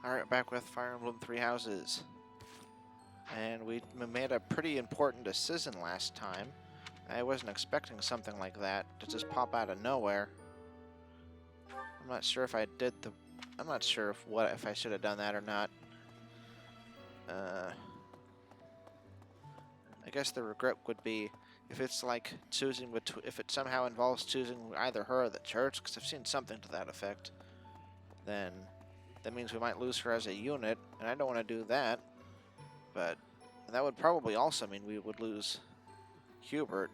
Alright, back with Fire Emblem Three Houses. And we made a pretty important decision last time. I wasn't expecting something like that to just pop out of nowhere. I'm not sure if I did the... I'm not sure if I should have done that or not. I guess the regret would be if it's like choosing between... If it somehow involves choosing either her or the church, because I've seen something to that effect, then that means we might lose her as a unit, and I don't want to do that. But that would probably also mean we would lose Hubert.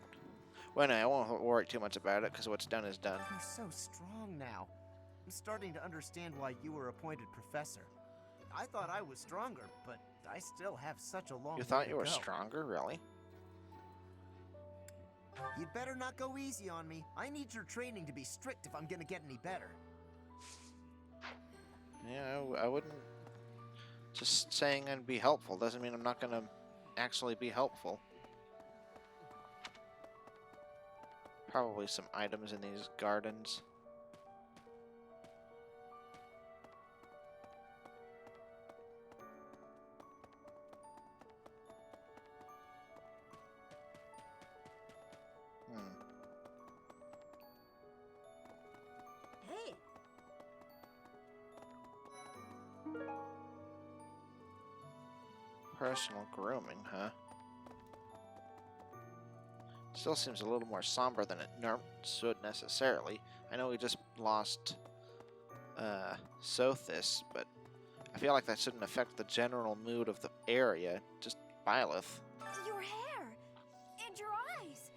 Well, no, I won't worry too much about it, because what's done is done. You're so strong now. I'm starting to understand why you were appointed professor. I thought I was stronger, but I still have such a long way to go. You thought you were stronger, really? You'd better not go easy on me. I need your training to be strict if I'm gonna get any better. Yeah, I wouldn't... Just saying I'd be helpful doesn't mean I'm not going to actually be helpful. Probably some items in these gardens. Hey. Personal grooming, huh? Still seems a little more somber than it should necessarily. I know we just lost Sothis, but I feel like that shouldn't affect the general mood of the area. Just Byleth. Your hair and your eyes.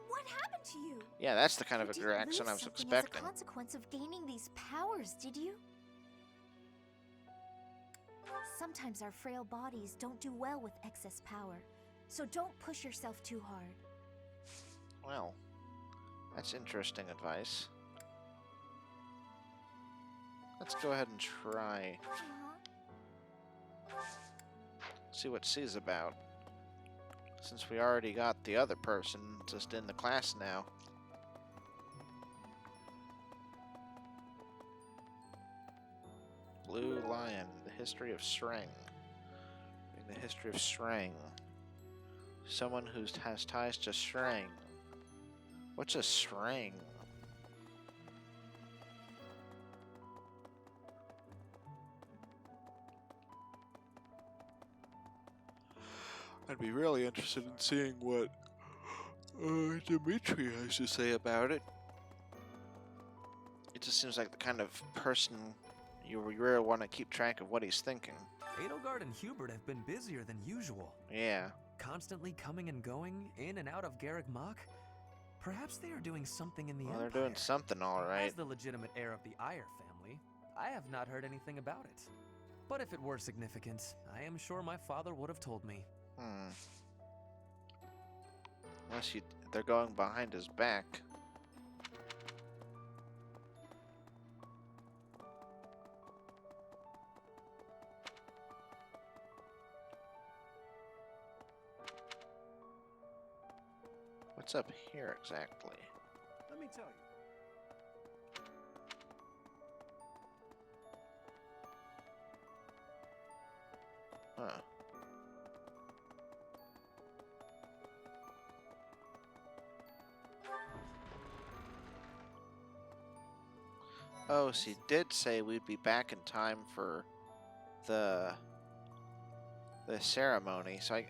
What happened to you? Yeah, that's the kind of You a reaction didn't I lose was something expecting. as a consequence of gaining these powers, did you? Sometimes our frail bodies don't do well with excess power, so don't push yourself too hard. Well, that's interesting advice. Let's go ahead and try. See what she's about. Since we already got the other person just in the class now. Blue Lion, the history of Shreng. The history of Shreng. Someone who has ties to Shreng. What's a Shreng? I'd be really interested in seeing what Dimitri has to say about it. It just seems like the kind of person you really want to keep track of what he's thinking. Edelgard and Hubert have been busier than usual. Yeah. Constantly coming and going, in and out of Garreg Mach. Perhaps they are doing something in the Well, Empire. they're doing something alright. As the legitimate heir of the Ayer family, I have not heard anything about it. But if it were significant, I am sure my father would have told me. Unless they're going behind his back. What's up here exactly? Let me tell you. Huh. Oh, she did say we'd be back in time for the ceremony. So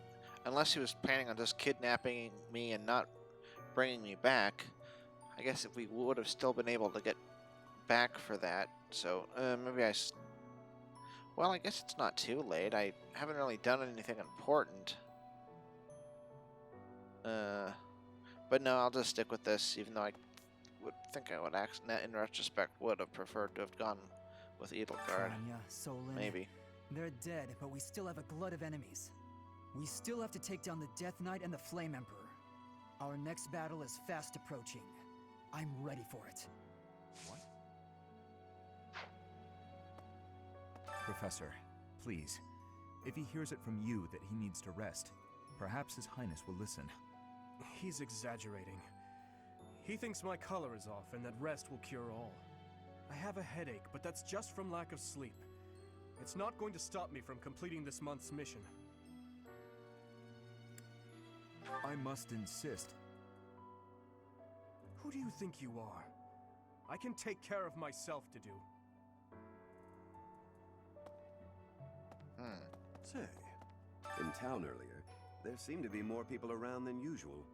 unless he was planning on just kidnapping me and not bringing me back, I guess if we would have still been able to get back for that. So maybe well, I guess it's not too late. I haven't really done anything important. But no, I'll just stick with this, even though I would think I would in retrospect would have preferred to have gone with Edelgard. Anya, Solon, Maybe. they're dead, but we still have a glut of enemies. We still have to take down the Death Knight and the Flame Emperor. Our next battle is fast approaching. I'm ready for it. What? Professor, please. If he hears it from you that he needs to rest, perhaps His Highness will listen. He's exaggerating. He thinks my color is off and that rest will cure all. I have a headache, but that's just from lack of sleep. It's not going to stop me from completing this month's mission. I must insist. Who do you think you are? I can take care of myself to do. Say, in town earlier, there seemed to be more people around than usual.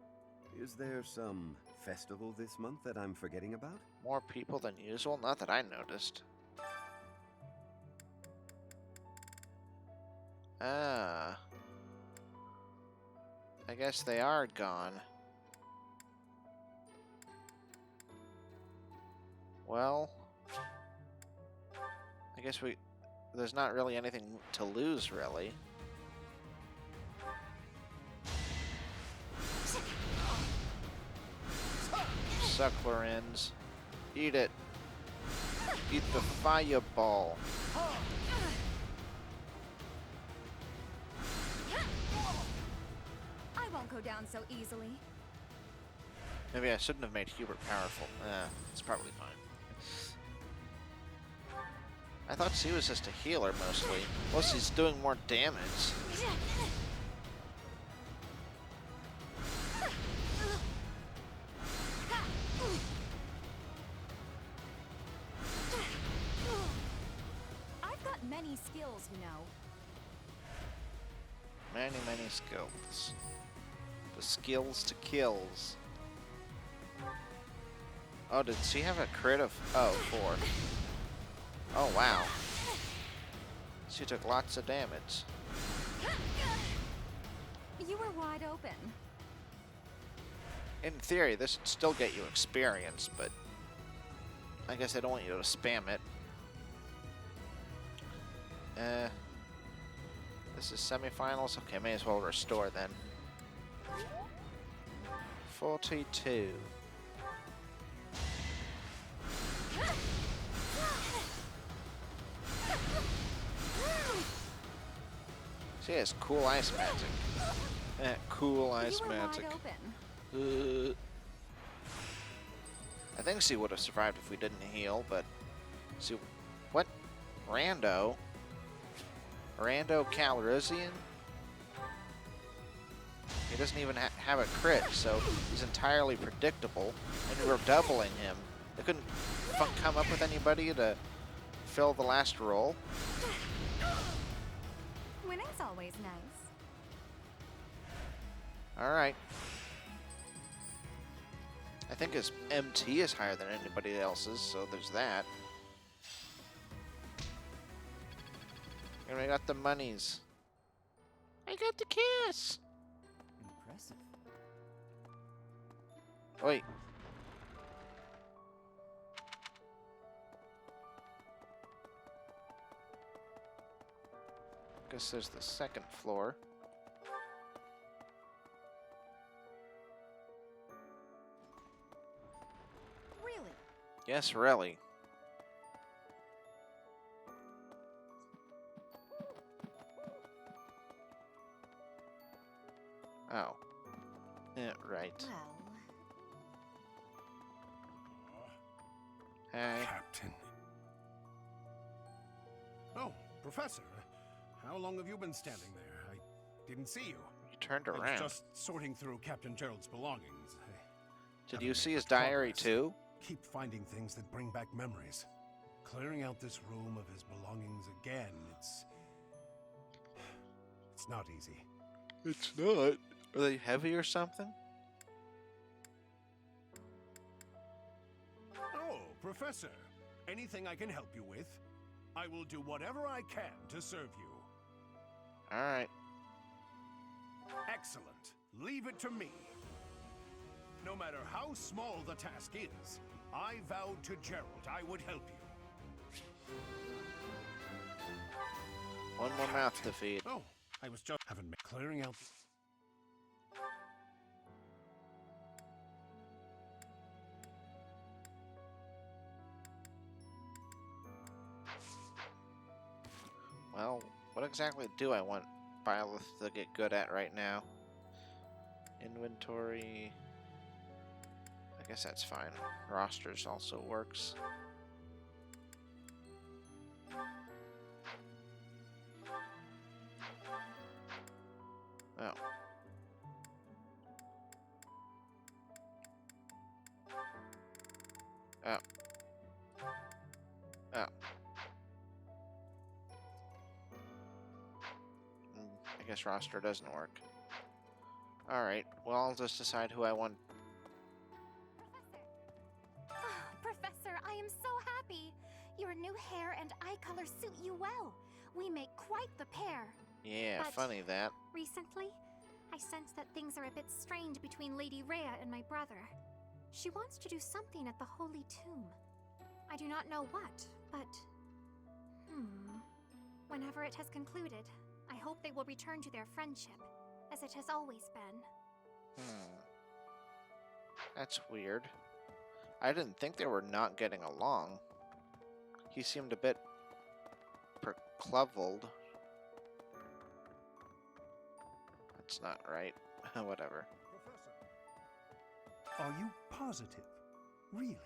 Is there some festival this month that I'm forgetting about? More people than usual? Not that I noticed. Ah. I guess they are gone. Well, I guess there's not really anything to lose, really. Suckler ends. Eat it. Eat the fireball. I won't go down so easily. Maybe I shouldn't have made Hubert powerful. It's probably fine. I thought she was just a healer mostly. Well, she's doing more damage. I've got many skills, you know. Many, many skills. The skills to kills. Oh, did she have a crit of... Oh, 4. Oh, wow. She took lots of damage. You were wide open. In theory, this would still get you experience, but... I guess I don't want you to spam it. This is semifinals? Okay, may as well restore then. 42. She has cool ice magic. Cool ice magic. I think she would have survived if we didn't heal, but... See, what? Rando? Rando Calrissian? He doesn't even have a crit, so he's entirely predictable, and we're doubling him. They couldn't come up with anybody to fill the last role. Winning's always nice. Alright. I think his MT is higher than anybody else's, so there's that. And we got the monies. I got the cash! Impressive. Wait. Guess there's the second floor. Really? Yes, really. Oh. Yeah, right. Well... Hey. Captain. Oh, Professor. How long have you been standing there? I didn't see you. You turned I was around. just sorting through Captain Gerald's belongings. Did you see his diary too? Keep finding things that bring back memories. Clearing out this room of his belongings again, it's not easy. It's not. Are they heavy or something? Oh, Professor. Anything I can help you with? I will do whatever I can to serve you. Alright. Excellent. Leave it to me. No matter how small the task is, I vowed to Gerald I would help you. One more mouth to feed. Oh, I was just clearing out. Well, what exactly do I want Byleth to get good at right now? Inventory... I guess that's fine. Rosters also works. guess roster doesn't work. Alright, well, I'll just decide who I want. Professor, I am so happy. Your new hair and eye color suit you well. We make quite the pair. Yeah, But funny that. recently, I sense that things are a bit strained between Lady Rhea and my brother. She wants to do something at the Holy Tomb. I do not know what, but... Whenever it has concluded, I hope they will return to their friendship, as it has always been. That's weird. I didn't think they were not getting along. He seemed a bit percluvelled. That's not right. Whatever. Professor, are you positive? Really?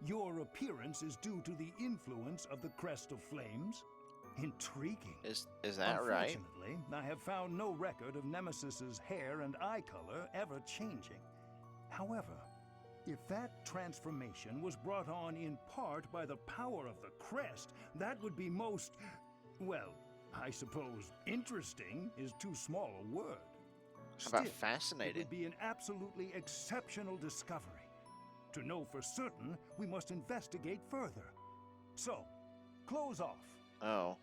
Your appearance is due to the influence of the Crest of Flames? Intriguing. Is that right? Unfortunately, I have found no record of Nemesis's hair and eye color ever changing. However, if that transformation was brought on in part by the power of the crest, that would be most, well, I suppose interesting is too small a word. How about Still, it fascinating? would be an absolutely exceptional discovery. To know for certain, we must investigate further. So, close off. Oh.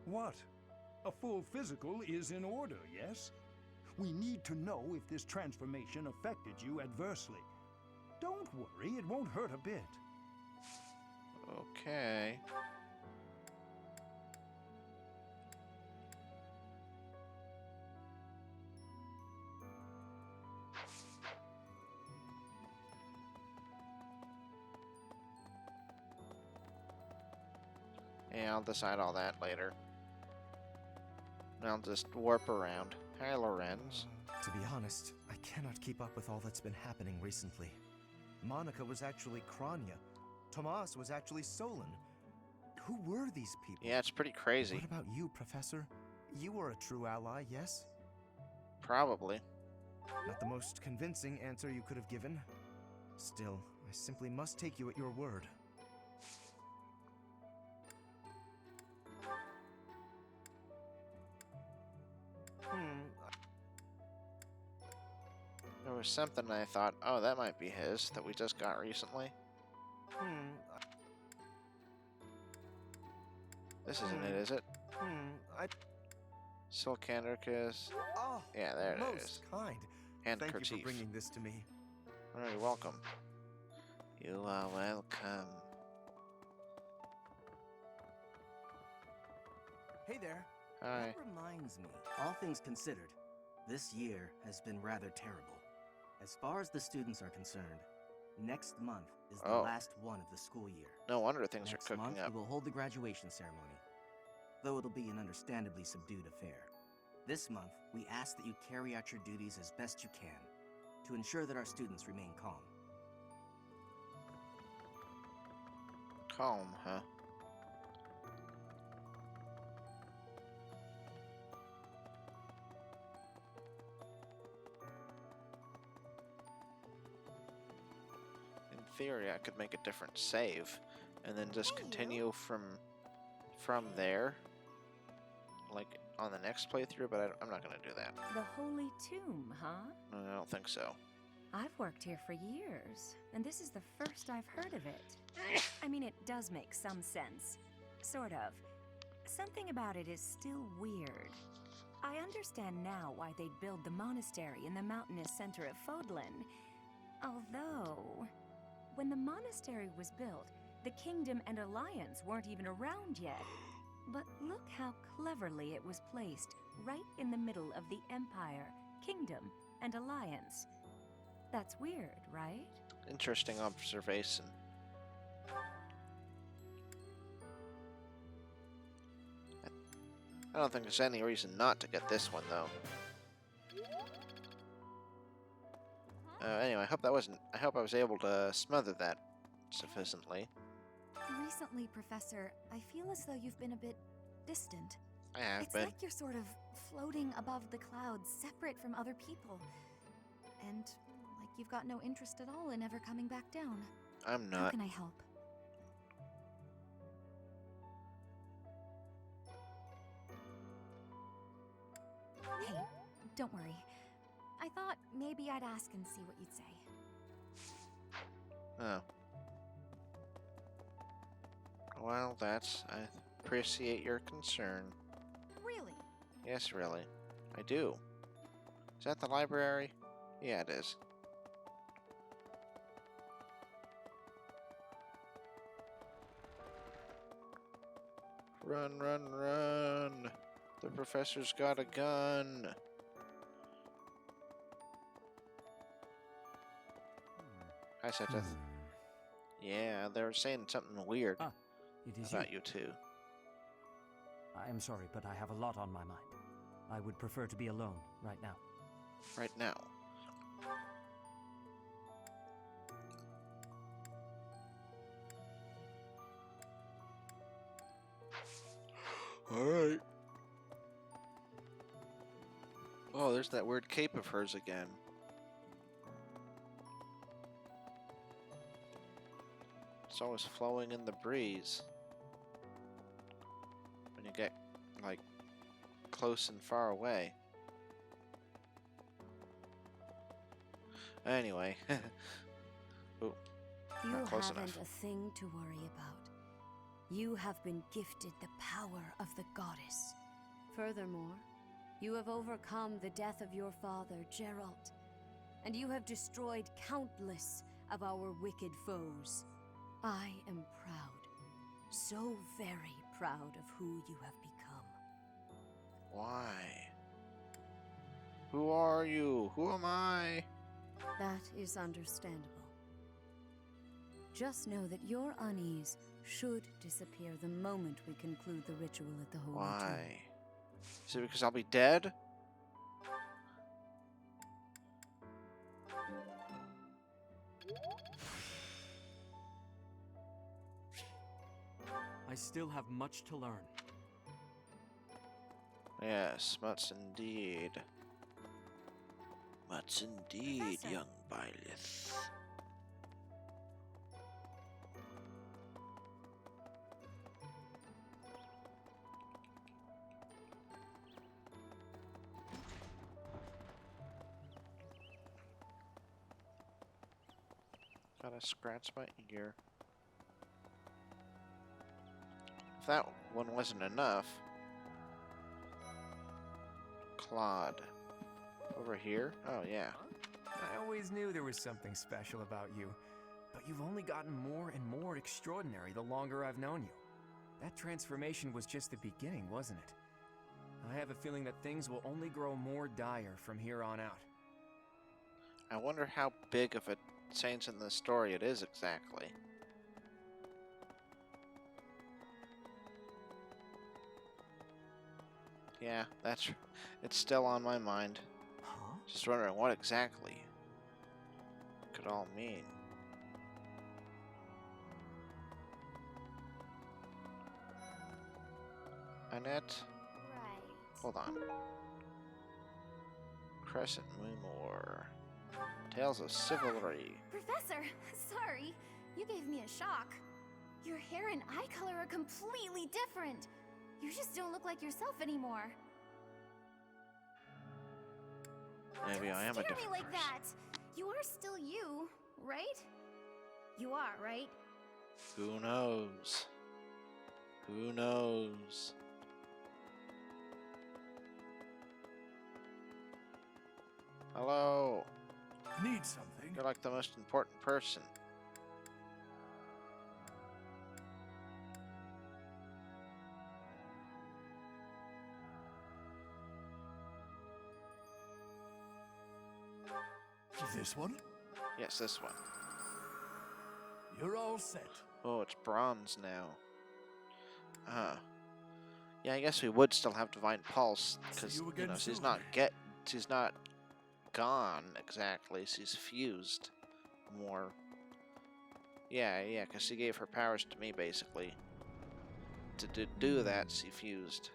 What? A full physical is in order, yes? We need to know if this transformation affected you adversely. Don't worry, it won't hurt a bit. Okay. Yeah, I'll decide all that later. I'll just warp around. Hi, Lorenz. To be honest, I cannot keep up with all that's been happening recently. Monica was actually Kranya. Tomas was actually Solon. Who were these people? Yeah, it's pretty crazy. What about you, Professor? You were a true ally, yes? Probably. Not the most convincing answer you could have given. Still, I simply must take you at your word. There was something I thought, oh, that might be his, that we just got recently. This isn't it, is it? Silkandricus. Oh, Yeah, there it most is. kind. And Thank you kerchief. for bringing this to me. Oh, you're welcome. You are welcome. Hey there. Hi. That reminds me, all things considered, this year has been rather terrible. As far as the students are concerned, next month is the last one of the school year. No wonder things Next are cooking month, up. we will hold the graduation ceremony, though it'll be an understandably subdued affair. This month, we ask that you carry out your duties as best you can to ensure that our students remain calm. Calm, huh? In theory, I could make a different save, and then just continue from there, like on the next playthrough. But I'm not gonna do that. The Holy Tomb, huh? No, I don't think so. I've worked here for years, and this is the first I've heard of it. I mean, it does make some sense. Sort of. Something about it is still weird. I understand now why they'd build the monastery in the mountainous center of Fodlan. Although, when the monastery was built, the Kingdom and Alliance weren't even around yet. But look how cleverly it was placed, right in the middle of the Empire, Kingdom, and Alliance. That's weird, right? Interesting observation. I don't think there's any reason not to get this one, though. Anyway, I hope I was able to smother that sufficiently. Recently, Professor, I feel as though you've been a bit distant. I have It's been. like you're sort of floating above the clouds, separate from other people. And like you've got no interest at all in ever coming back down. I'm How not. can I help? Don't worry. I thought maybe I'd ask and see what you'd say. Oh. Well, I appreciate your concern. Really? Yes, really. I do. Is that the library? Yeah, it is. Run, run, run! The professor's got a gun! Hi, Seteth. Yeah, they were saying something weird It is about you two. I am sorry, but I have a lot on my mind. I would prefer to be alone right now. Right now. Alright. Oh, there's that weird cape of hers again. It's always flowing in the breeze. When you get, like, close and far away. Anyway. Ooh, You not close haven't enough. a thing to worry about. You have been gifted the power of the goddess. Furthermore, you have overcome the death of your father, Geralt, and you have destroyed countless of our wicked foes. I am proud, so very proud of who you have become. Why? Who are you? Who am I? That is understandable. Just know that your unease should disappear the moment we conclude the ritual at the Holy Tomb. Why? Is it because I'll be dead? I still have much to learn. Yes, much indeed. Much indeed, Professor. young Byleth. Gotta scratch my ear. If that one wasn't enough. Claude. Over here? Oh, yeah. I always knew there was something special about you, but you've only gotten more and more extraordinary the longer I've known you. That transformation was just the beginning, wasn't it? I have a feeling that things will only grow more dire from here on out. I wonder how big of a change in the story it is exactly. Yeah, it's still on my mind. Huh? Just wondering what exactly it could all mean. Annette? Right. Hold on. Crescent Moon War. Tales of Chivalry. Professor, sorry. You gave me a shock. Your hair and eye color are completely different. You just don't look like yourself anymore. Maybe I am a Don't different stare at me like person. that. You are still you, right? You are, right? Who knows? Who knows? Hello. Need something? You're like the most important person. This one? Yes, this one. You're all set. Oh, it's bronze now. Yeah, I guess we would still have Divine Pulse because you again she's soon. not gone exactly. She's fused more. Yeah, because she gave her powers to me basically. To do that, she fused.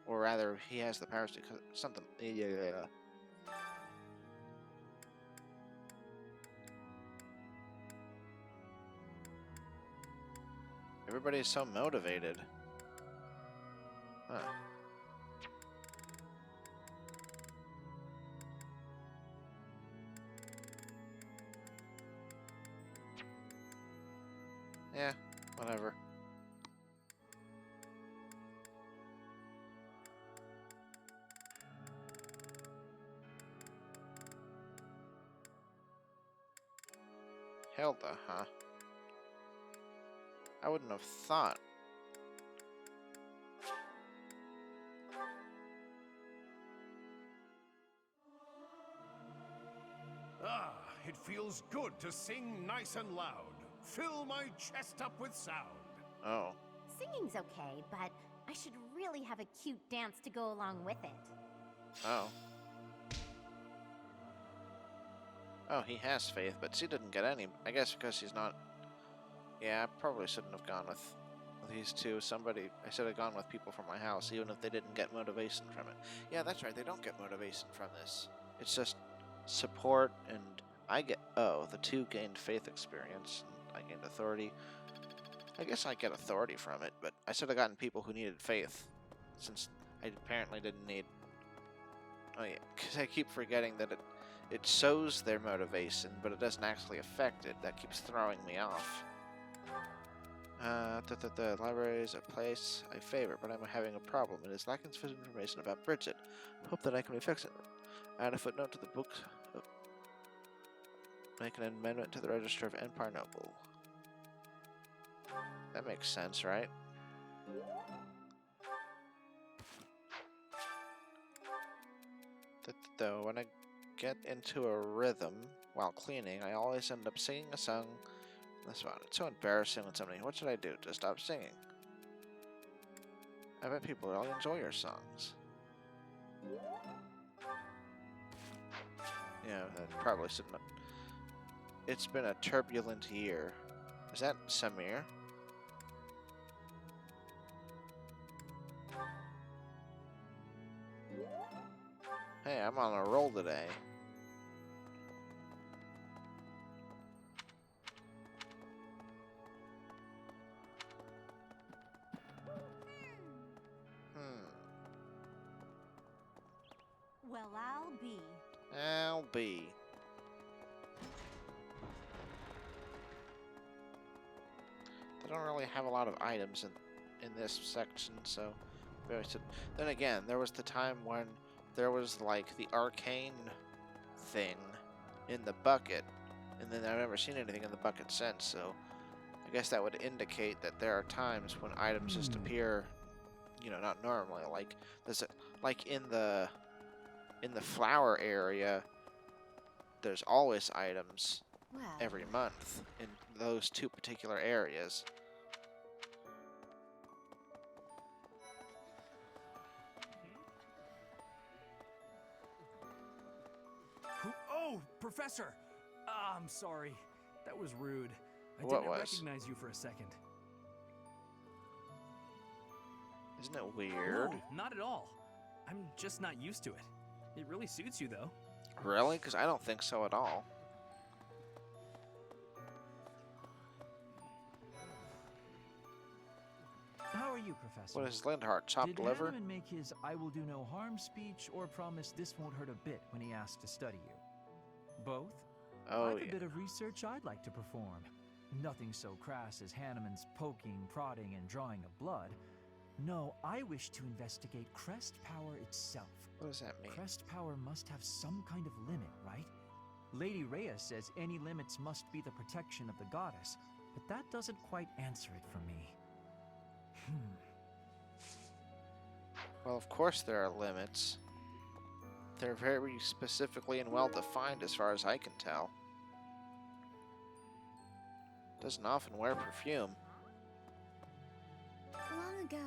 Or rather, he has the powers to something. Yeah. Everybody's so motivated. Huh. Whatever. Hilda, huh? I wouldn't have thought. Ah, it feels good to sing nice and loud. Fill my chest up with sound. Oh. Singing's okay, but I should really have a cute dance to go along with it. Oh. Oh, he has faith, but she didn't get any. I guess because she's not... Yeah, I probably shouldn't have gone with these two. I should have gone with people from my house, even if they didn't get motivation from it. Yeah, that's right, they don't get motivation from this. It's just support, and I get... Oh, the two gained faith experience, and I gained authority. I guess I get authority from it, but I should have gotten people who needed faith, since I apparently didn't need... Oh yeah, because I keep forgetting that it shows their motivation, but it doesn't actually affect it. That keeps throwing me off. The library is a place I favor, but I'm having a problem. It is lacking sufficient information about Bridget. Hope that I can fix it. Add a footnote to the book. Make an amendment to the Register of Empire Noble. That makes sense, right? Though, when I get into a rhythm while cleaning, I always end up singing a song. That's why it's so embarrassing when somebody. What should I do to stop singing? I bet people really enjoy your songs. Yeah, that probably shouldn't have. It's been a turbulent year. Is that Samir? Hey, I'm on a roll today. Well, I'll be. I'll be. They don't really have a lot of items in this section, so very. Then again, there was the time when there was like the arcane thing in the bucket, and then I've never seen anything in the bucket since. So I guess that would indicate that there are times when items just appear, you know, not normally. Like there's like in the flower area, there's always items every month in those two particular areas. Oh, Professor! I'm sorry. That was rude. I What didn't was? recognize you for a second. Isn't it weird? No, not at all. I'm just not used to it. It really suits you, though. Really? Because I don't think so at all. How are you, Professor? What is Lindhart? Chopped Did liver? Hanneman make his "I will do no harm" speech, or promise this won't hurt a bit when he asked to study you? Both? Oh, I've yeah. a bit of research I'd like to perform. Nothing so crass as Hanneman's poking, prodding, and drawing of blood. No, I wish to investigate Crest Power itself. What does that mean? Crest Power must have some kind of limit, right? Lady Rhea says any limits must be the protection of the goddess, but that doesn't quite answer it for me. Well, of course there are limits. They're very specifically and well defined as far as I can tell. Doesn't often wear perfume. Long ago,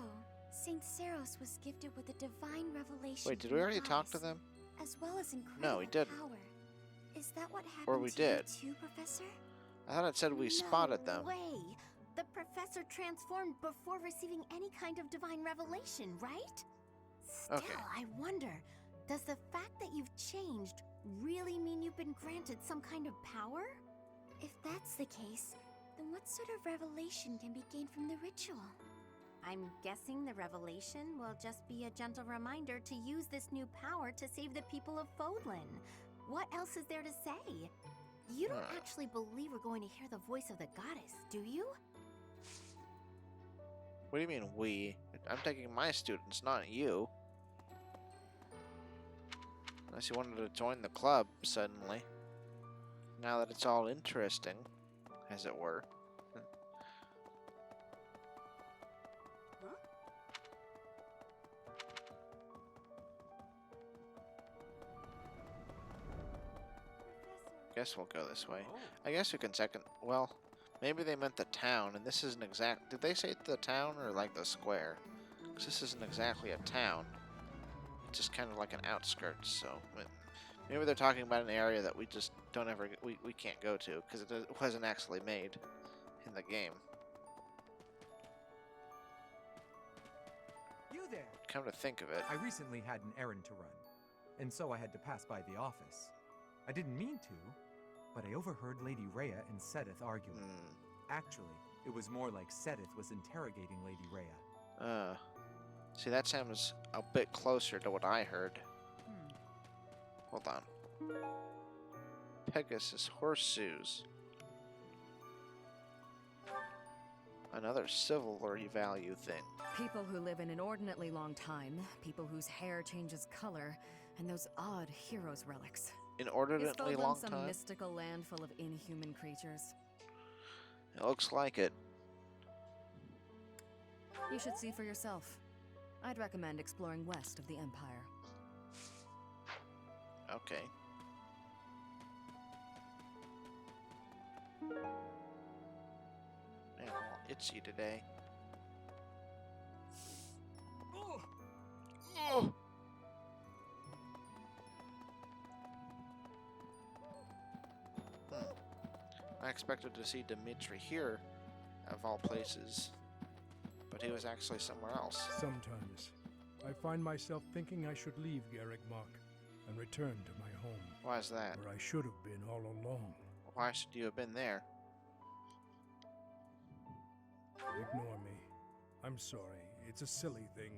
Saint Seros was gifted with a divine revelation. Wait, did from we the already talk to goddess, them? As well as incredible No, we didn't. power. Is that what happened Or we to did. you too, Professor? I thought it said we spotted them. No way! The professor transformed before receiving any kind of divine revelation, right? Still, Okay. I wonder, does the fact that you've changed really mean you've been granted some kind of power? If that's the case, then what sort of revelation can be gained from the ritual? I'm guessing the revelation will just be a gentle reminder to use this new power to save the people of Fodlan. What else is there to say? You don't actually believe we're going to hear the voice of the goddess, do you? What do you mean, we? I'm taking my students, not you. Unless you wanted to join the club, suddenly. Now that it's all interesting, as it were. Guess we'll go this way. I guess we can second... Well, maybe they meant the town, and this isn't exact... Did they say the town, or like the square? Because this isn't exactly a town. It's just kind of like an outskirts, so... Maybe they're talking about an area that we just don't ever... We can't go to, because it wasn't actually made in the game. You there! Come to think of it... I recently had an errand to run, and so I had to pass by the office. I didn't mean to, but I overheard Lady Rhea and Sedith arguing. Actually, it was more like Sedith was interrogating Lady Rhea. See, that sounds a bit closer to what I heard. Hold on. Pegasus horseshoes. Another chivalry value thing. People who live an inordinately long time, people whose hair changes color, and those odd heroes' relics. Inordinately Is long some time? mystical land full of inhuman creatures? It looks like it. You should see for yourself. I'd recommend exploring west of the Empire. Okay. Man, I'm all itchy today. Oh! I expected to see Dimitri here, of all places, but he was actually somewhere else. Sometimes, I find myself thinking I should leave Garrick Mach and return to my home. Why is that? Where I should have been all along. Why should you have been there? Ignore me. I'm sorry. It's a silly thing.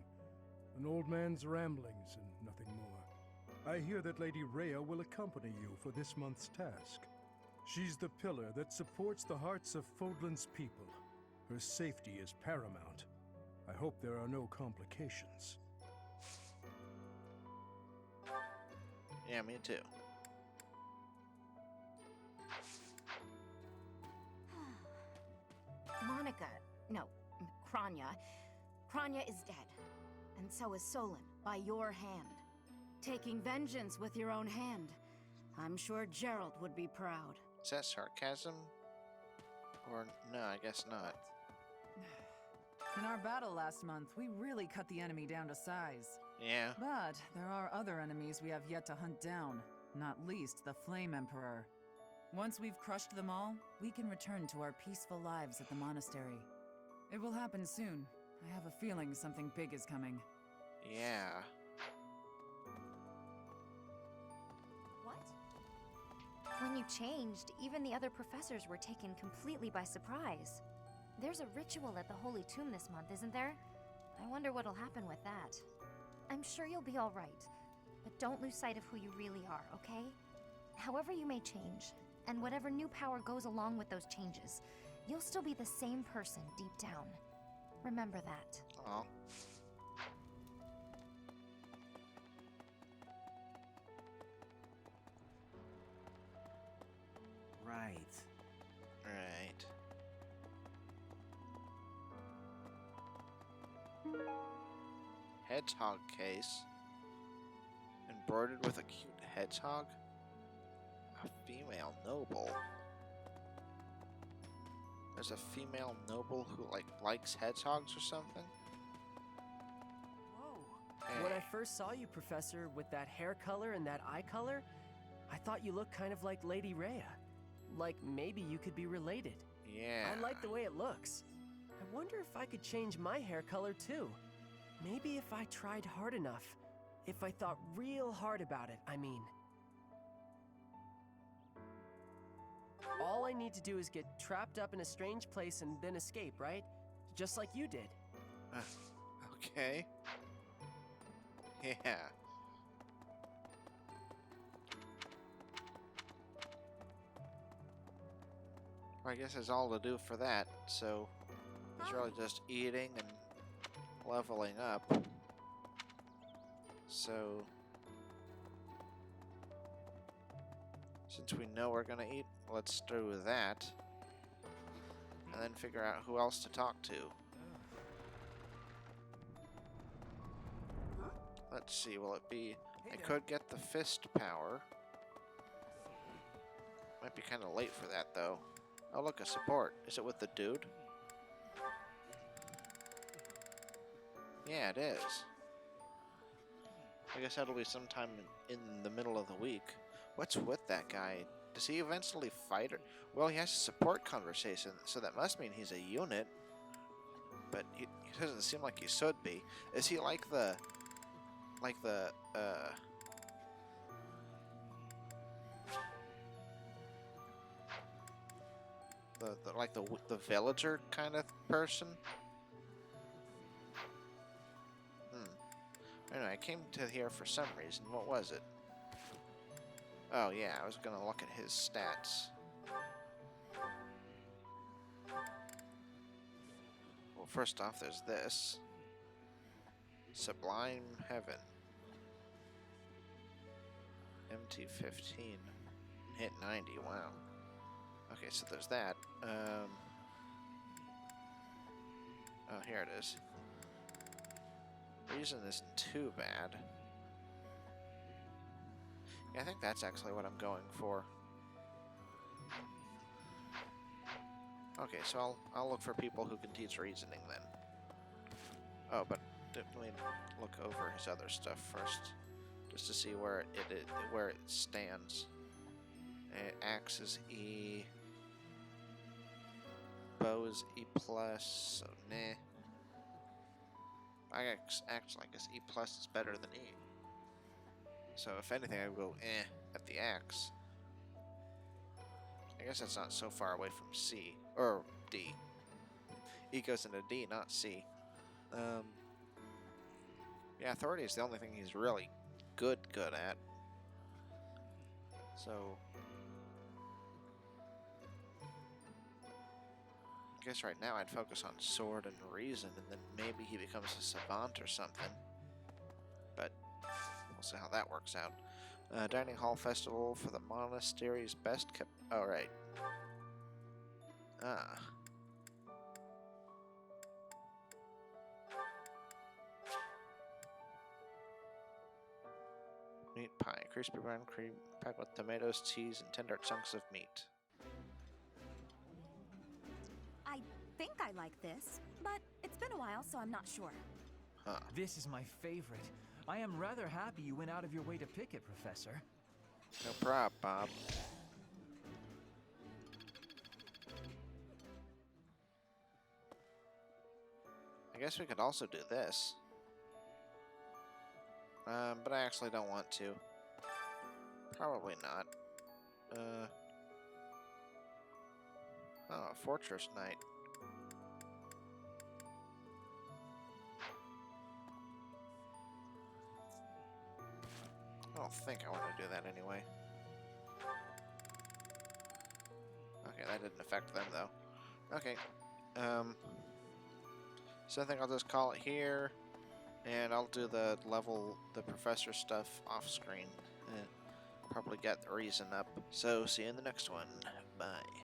An old man's ramblings and nothing more. I hear that Lady Rhea will accompany you for this month's task. She's the pillar that supports the hearts of Fodlan's people. Her safety is paramount. I hope there are no complications. Yeah, me too. Monica, no, Kranya. Kranya is dead. And so is Solon, by your hand. Taking vengeance with your own hand. I'm sure Gerald would be proud. Is that sarcasm? Or no, I guess not. In our battle last month, we really cut the enemy down to size. Yeah. But there are other enemies we have yet to hunt down, not least the Flame Emperor. Once we've crushed them all, we can return to our peaceful lives at the monastery. It will happen soon. I have a feeling something big is coming. Yeah. What? When you changed, even the other professors were taken completely by surprise. There's a ritual at the Holy Tomb this month, isn't there? I wonder what'll happen with that. I'm sure you'll be all right, but don't lose sight of who you really are, okay? However you may change, and whatever new power goes along with those changes, you'll still be the same person deep down. Remember that. Oh. Right. Right. Hedgehog case. Embroidered with a cute hedgehog? A female noble. There's a female noble who, likes hedgehogs or something? Whoa. When I first saw you, Professor, with that hair color and that eye color, I thought you looked kind of like Lady Rhea. Like maybe you could be related. Yeah. I like the way it looks. I wonder if I could change my hair color too. Maybe if I tried hard enough. If I thought real hard about it, I mean. All I need to do is get trapped up in a strange place and then escape, right? Just like you did. Okay. Yeah. Well, I guess that's all to do for that, so it's really just eating and leveling up. So, since we know we're gonna eat, let's do that. And then figure out who else to talk to. Let's see, will it be... I could get the fist power. Might be kind of late for that, though. Oh, look, a support. Is it with the dude? Yeah, it is. I guess that'll be sometime in the middle of the week. What's with that guy? Does he eventually fight her? Well, he has a support conversation, so that must mean he's a unit. But he doesn't seem like he should be. Is he like the... the villager kind of person? Anyway, I came to here for some reason. What was it? Oh yeah, I was gonna look at his stats. Well, first off, there's this. Sublime Heaven. MT-15. Hit 90, wow. Okay, so there's that. Oh, here it is. Reason isn't too bad. Yeah, I think that's actually what I'm going for. Okay, so I'll look for people who can teach reasoning then. Oh, but let me look over his other stuff first, just to see where it stands. Axe is E. Bow is E+, so nah. Actually, I guess E+ is better than E. So if anything, I would go at the axe. I guess that's not so far away from C, or D. E goes into D, not C. Yeah, authority is the only thing he's really good at. So I guess right now I'd focus on sword and reason, and then maybe he becomes a savant or something. But we'll see how that works out. Dining Hall Festival for the monastery's best kept... Oh, right. Ah. Meat pie. Crispy brown cream packed with tomatoes, cheese, and tender chunks of meat. I think I like this, but it's been a while, so I'm not sure. Huh. This is my favorite. I am rather happy you went out of your way to pick it, Professor. No prob, Bob. I guess we could also do this. But I actually don't want to. Probably not. Oh, Fortress Knight. I don't think I want to do that anyway. Okay, that didn't affect them though. Okay. So I think I'll just call it here, and I'll do the professor stuff off screen, and probably get the reason up. So see you in the next one. Bye.